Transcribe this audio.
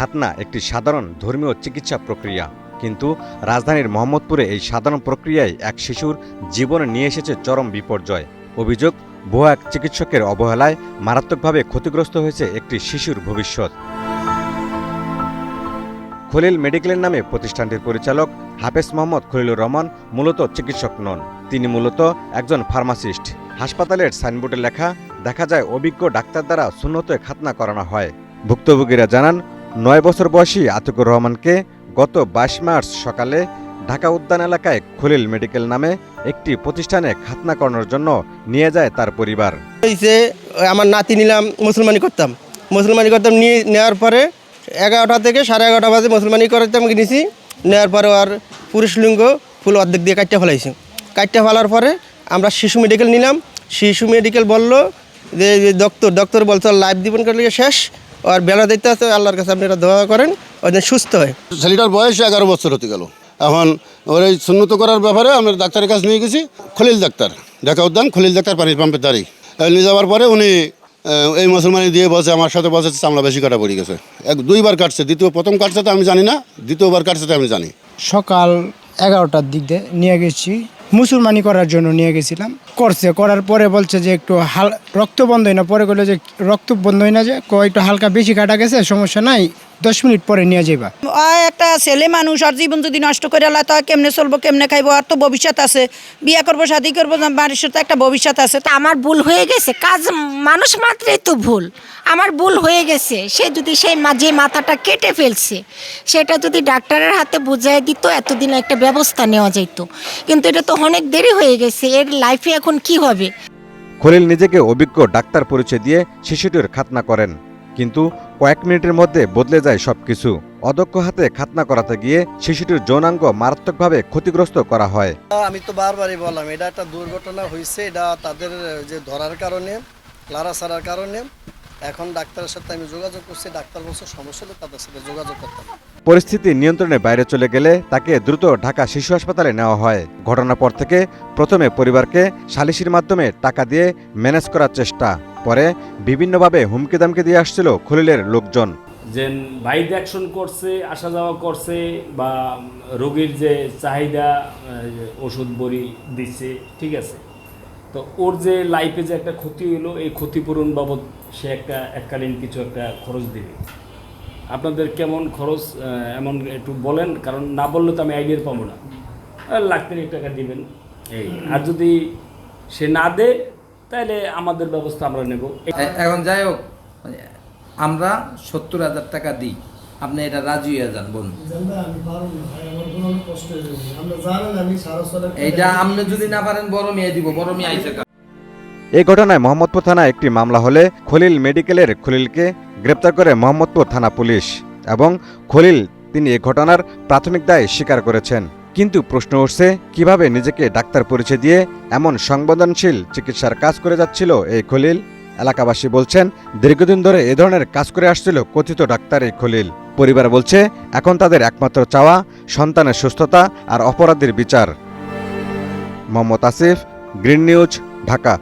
খাতনা একটি সাধারণ ধর্মীয় চিকিৎসা প্রক্রিয়া, কিন্তু রাজধানীর মোহাম্মদপুরে এই সাধারণ প্রক্রিয়ায় এক শিশুর জীবনে নিয়ে এসেছে চরম বিপর্যয়। অভিযোগ, ভুয়া এক চিকিৎসকের অবহেলায় মারাত্মকভাবে ক্ষতিগ্রস্ত হয়েছে একটি শিশুর ভবিষ্যৎ। খলিল মেডিকেলের নামে প্রতিষ্ঠানটির পরিচালক হাফেজ মোহাম্মদ খলিলুর রহমান মূলত চিকিৎসক নন, তিনি মূলত একজন ফার্মাসিস্ট। হাসপাতালের সাইনবোর্ডে লেখা দেখা যায় অভিজ্ঞ ডাক্তার দ্বারা সুন্নতে খাতনা করানো হয়। ভুক্তভোগীরা জানান ৯ বছর বয়সী আতিকুর রহমানকে গত ২২ মার্চ সকালে ঢাকা উদ্যান এলাকায় খলিল মেডিকেল নামে একটি প্রতিষ্ঠানে খাতনা করানোর জন্য নিয়ে যায় তার পরিবার। আমার নাতি নিলাম, মুসলমানি করতাম নিয়ে নেওয়ার পরে 11টা থেকে 11:30 বাজে মুসলমানি করতাম নিয়েছি। নেওয়ার পরে আর পুরুষ লিঙ্গ ফুল অর্ধেক দিয়ে কাটতে ফেলার পরে আমরা শিশু মেডিকেল নিলাম। শিশু মেডিকেল বললো যে ডক্টর বলতো লাইফ দিবন করলে শেষ, আর বেলা দিতে আছে, আল্লাহর কাছে আপনারা দোয়া করেন ওই সুস্থ হয়। ছেলেটার বয়স 11 বছর হতে গেল। এখন ওর এই সুন্নত করার ব্যাপারে আমরা ডাক্তারের কাছে নিয়ে গেছি, খলিল ডাক্তার, ঢাকা উদ্যান খলিল ডাক্তার পানির পাম্পের দাঁড়ি নিয়ে যাওয়ার পরে উনি এই মুসলমানি দিয়ে বলছে আমার সাথে বলছে চামড়া বেশি কাটা পড়ে গেছে। 2বার কাটছে, প্রথম কাটছে তো আমি জানি না, দ্বিতীয়বার কাটছে তো আমি জানি। সকাল 11টার দিক দিয়ে নিয়ে গেছি, মুসলমানি করার জন্য নিয়ে গেছিলাম। করার পরে বলছে যে একটু রক্ত বন্ধ হয় না, পরে বললো যে রক্ত বন্ধ হয় না, যে একটু হালকা বেশি কাটা গেছে, সমস্যা নাই, 10 মিনিট পরে নিয়ে যাইবা। একটা ছেলে মানুষ, আর জীবন যদি নষ্ট করে আল্লাহ তা কেমনে চলবো, কেমনে খাইবো, আর তো ভবিষ্যৎ আছে, বিয়ে করবো, শাদি করবো, বাড়ির সাথে একটা ভবিষ্যৎ আছে। আমার ভুল হয়ে গেছে, কাজ মানুষ মাত্রই তো ভুল, আমার ভুল হয়ে গেছে। সে যদি সেই যে মাথাটা কেটে ফেলছে সেটা যদি ডাক্তারের হাতে বুঝাই দিত, এতদিন একটা ব্যবস্থা নেওয়া যেত, কিন্তু এটা তো অনেক দেরি হয়ে গেছে। এর লাইফে এখন কি হবে? খলিল নিজেকে অভিজ্ঞ ডাক্তার পরিচয় দিয়ে শিশুটির খাতনা করেন, কিন্তু কয়েক মিনিটের মধ্যে বদলে যায় সবকিছু। অদক্ষ হাতে খাতনা করাতে গিয়ে শিশুটির যৌনাঙ্গ মারাত্মকভাবে ক্ষতিগ্রস্ত করা হয়। আমি তো বারবারই বললাম এটা একটা দুর্ঘটনা হয়েছে, এটা তাদের যে ধরার কারণে, লারা ছাড়ার কারণে। এখন ডাক্তারের সাথে আমি যোগাযোগ করছি, ডাক্তার বলছে সমস্যা হলে তাদের সাথে যোগাযোগ করতাম। পরিস্থিতি নিয়ন্ত্রণের বাইরে চলে গেলে তাকে দ্রুত ঢাকা শিশু হাসপাতালে নেওয়া হয়। ঘটনার পর থেকে প্রথমে পরিবারকে সালিসির মাধ্যমে টাকা দিয়ে ম্যানেজ করার চেষ্টা, পরে বিভিন্নভাবে হুমকি দামকি দিয়ে আসছিল খলিলের লোকজন। যে বাইক অ্যাকশন করছে, আসা যাওয়া করছে, বা রোগীর যে চাহিদা ওষুধ বড়ি দিচ্ছে, ঠিক আছে, তো ওর যে লাইফে যে একটা ক্ষতি হলো, এই ক্ষতিপূরণ বাবদ সে এককালীন কিছু একটা খরচ দেবে। আপনাদের কেমন খরচ এমন একটু বলেন, কারণ না বললে তো আমি আইডিয়া পাবো না। 1,00,000 টাকা দিবেন এই, আর যদি সে না দেয় তাহলে আমাদের ব্যবস্থা আমরা নেব। এখন যাই হোক, আমরা 70,000 টাকা দিই, আপনি এটা রাজি হয়ে যান বলুন। এইটা আপনি যদি না পারেন বড় মেয়ে দিব, বড় মেয়ে আইসে। এই ঘটনায় মোহাম্মদপুর থানায় একটি মামলা হলে খলিল মেডিকেলের খলিলকে গ্রেপ্তার করে মোহাম্মদপুর থানা পুলিশ, এবং খলিল তিনি এই ঘটনার প্রাথমিক দায় স্বীকার করেছেন। কিন্তু প্রশ্ন উঠছে, কিভাবে নিজেকে ডাক্তার পরিচয় দিয়ে এমন সংবেদনশীল চিকিৎসার কাজ করে যাচ্ছিল এই খলিল? এলাকাবাসী বলছেন দীর্ঘদিন ধরে এ ধরনের কাজ করে আসছিল কথিত ডাক্তার এই খলিল। পরিবার বলছে এখন তাদের একমাত্র চাওয়া সন্তানের সুস্থতা আর অপরাধীর বিচার। Mohammad Asif, green news, Dhaka.